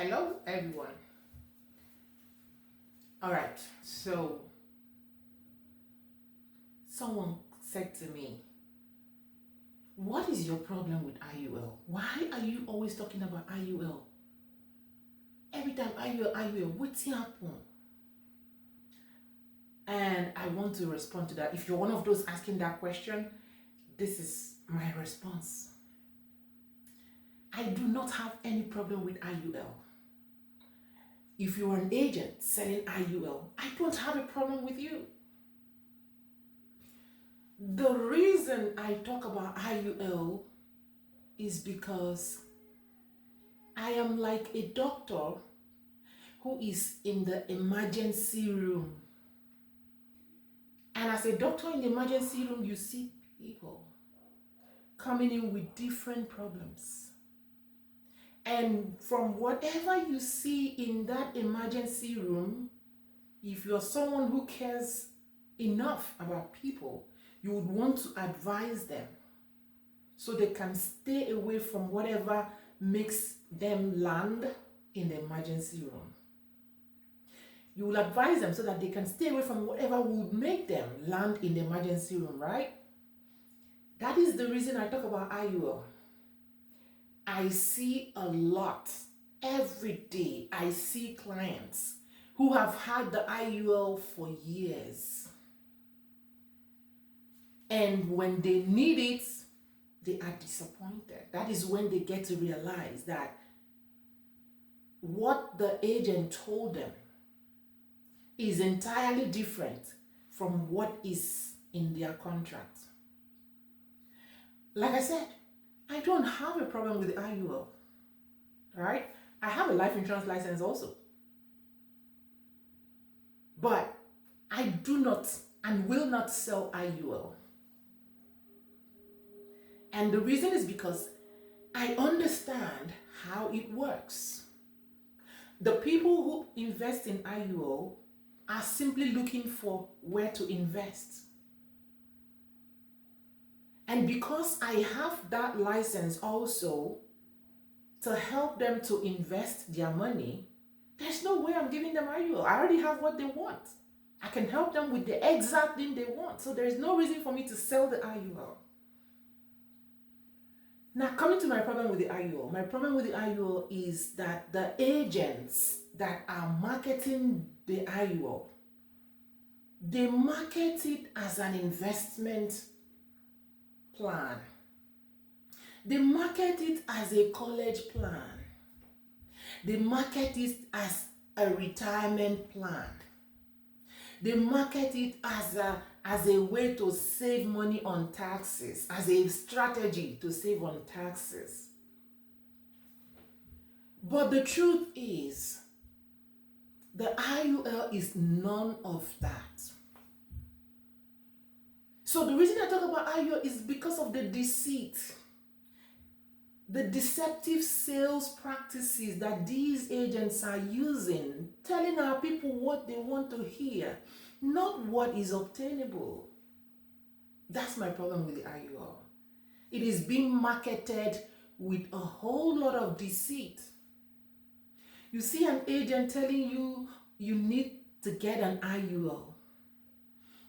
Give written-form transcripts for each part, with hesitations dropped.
Hello, everyone. All right, so someone said to me, what is your problem with IUL? Why are you always talking about IUL? Every time IUL, what's happening? And I want to respond to that. If you're one of those asking that question, this is my response. I do not have any problem with IUL. If you're an agent selling IUL, I don't have a problem with you. The reason I talk about IUL is because I am like a doctor who is in the emergency room. And as a doctor in the emergency room, you see people coming in with different problems. And from whatever you see in that emergency room, if you're someone who cares enough about people, you would want to advise them so they can stay away from whatever makes them land in the emergency room. You will advise them so that they can stay away from whatever would make them land in the emergency room, right? That is the reason I talk about IUL. I see a lot every day. I see clients who have had the IUL for years. And when they need it, they are disappointed. That is when they get to realize that what the agent told them is entirely different from what is in their contract. Like I said, I don't have a problem with the IUL. All right? I have a life insurance license also. But I do not and will not sell IUL. And the reason is because I understand how it works. The people who invest in IUL are simply looking for where to invest. And because I have that license also to help them to invest their money, there's no way I'm giving them IUL. I already have what they want. I can help them with the exact thing they want. So there's no reason for me to sell the IUL. Now, coming to my problem with the IUL. My problem with the IUL is that the agents that are marketing the IUL, they market it as an investment plan. They market it as a college plan. They market it as a retirement plan. They market it as a way to save money on taxes, as a strategy to save on taxes. But the truth is, the IUL is none of that. So the reason I talk about IUL is because of the deceit, the deceptive sales practices that these agents are using, telling our people what they want to hear, not what is obtainable. That's my problem with the IUL. It is being marketed with a whole lot of deceit. You see an agent telling you you need to get an IUL.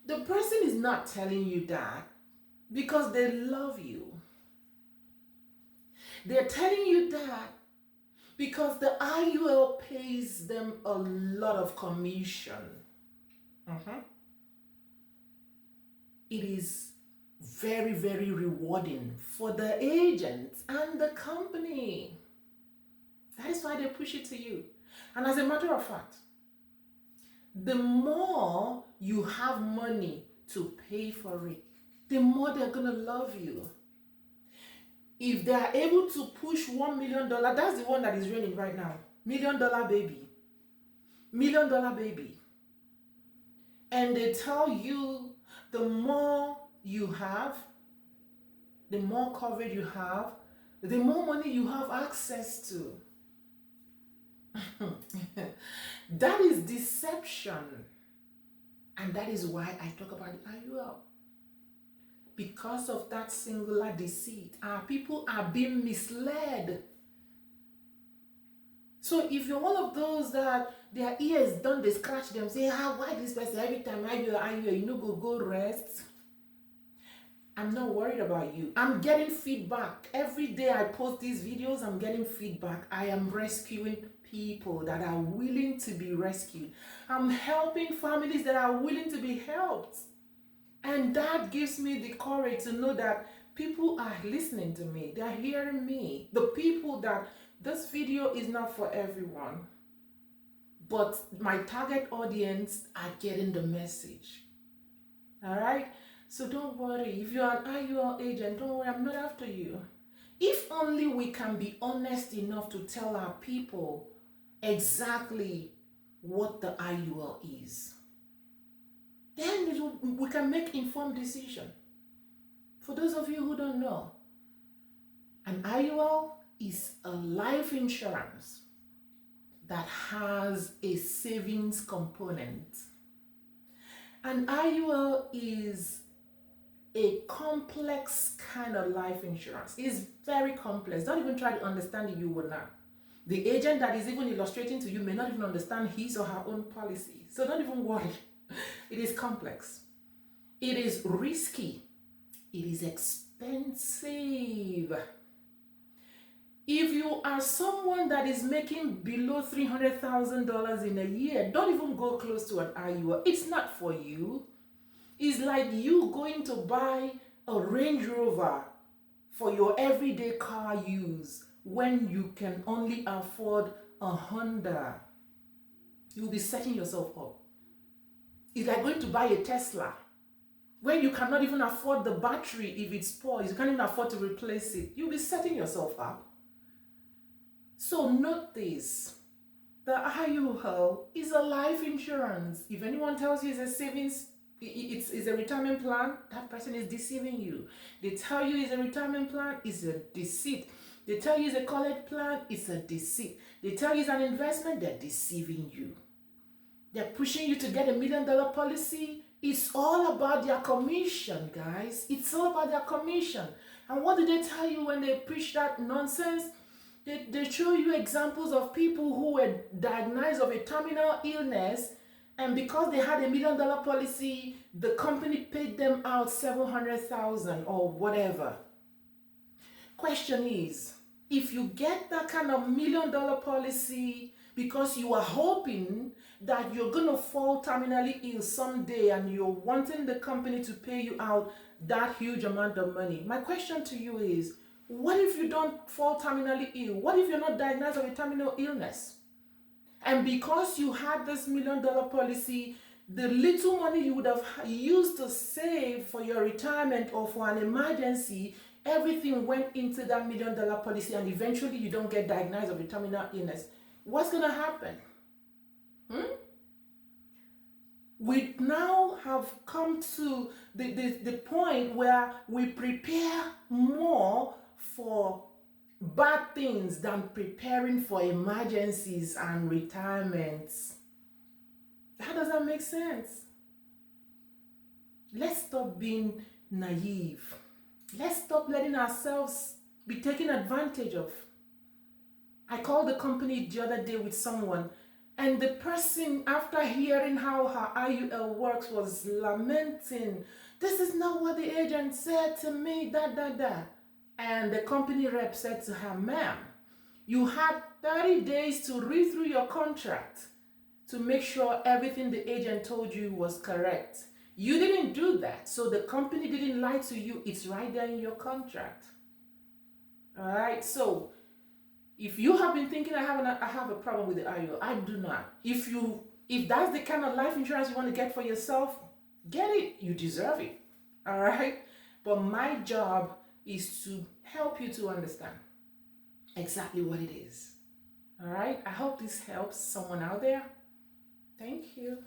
The person is not telling you that because they love you. They're telling you that because the IUL pays them a lot of commission. It is very, very rewarding for the agent and the company. That is why they push it to you. And as a matter of fact, the more you have money to pay for it, the more they're going to love you. If they are able to push $1 million, that's the one that is reigning right now. $1 million baby. $1 million baby. And they tell you the more you have, the more coverage you have, the more money you have access to. That is deception. And that is why I talk about the IUL. Because of that singular deceit, our people are being misled. So if you're one of those that their ears don't they scratch them, say, why this person every time you know go rest. I'm not worried about you. I'm getting feedback. Every day I post these videos, I'm getting feedback. I am rescuing people that are willing to be rescued. I'm helping families that are willing to be helped. And that gives me the courage to know that people are listening to me. They're hearing me. The people that this video is not for everyone, but my target audience are getting the message. All right? So don't worry. If you're an IUL agent, don't worry, I'm not after you. If only we can be honest enough to tell our people exactly what the IUL is, then we can make informed decision. For those of you who don't know, an IUL is a life insurance that has a savings component. An IUL is a complex kind of life insurance. It's very complex. Don't even try to understand it, you will not. The agent that is even illustrating to you may not even understand his or her own policy. So don't even worry. It is complex. It is risky. It is expensive. If you are someone that is making below $300,000 in a year, don't even go close to an IUL. It's not for you. It's like you going to buy a Range Rover for your everyday car use when you can only afford a Honda. You'll be setting yourself up. It's like going to buy a Tesla when you cannot even afford the battery if it spoils. You can't even afford to replace it. You'll be setting yourself up. So note this. The IUL is a life insurance. If anyone tells you it's a savings, it's a retirement plan, that person is deceiving you. They tell you it's a retirement plan, it's a deceit. They tell you it's a college plan, it's a deceit. They tell you it's an investment, they're deceiving you. They're pushing you to get $1 million policy. It's all about their commission, guys. It's all about their commission. And what do they tell you when they preach that nonsense? They show you examples of people who were diagnosed of a terminal illness, and because they had $1 million policy, the company paid them out $700,000 or whatever. Question is, if you get that kind of $1 million policy because you are hoping that you're going to fall terminally ill someday and you're wanting the company to pay you out that huge amount of money, my question to you is, what if you don't fall terminally ill? What if you're not diagnosed with a terminal illness? And because you had this $1 million policy, the little money you would have used to save for your retirement or for an emergency, everything went into that $1 million policy, and eventually you don't get diagnosed with a terminal illness. What's going to happen? We now have come to the point where we prepare more for bad things than preparing for emergencies and retirements. How does that make sense? Let's stop being naive. Let's stop letting ourselves be taken advantage of. I called the company the other day with someone, and the person, after hearing how her IUL works, was lamenting, "This is not what the agent said to me, da." And the company rep said to her, "Ma'am, you had 30 days to read through your contract to make sure everything the agent told you was correct. You didn't do that, so the company didn't lie to you. It's right there in your contract." All right, so if you have been thinking I have a problem with the IUL, I do not. If that's the kind of life insurance you want to get for yourself, get it. You deserve it. All right, but my job is to help you to understand exactly what it is. All right, I hope this helps someone out there. Thank you.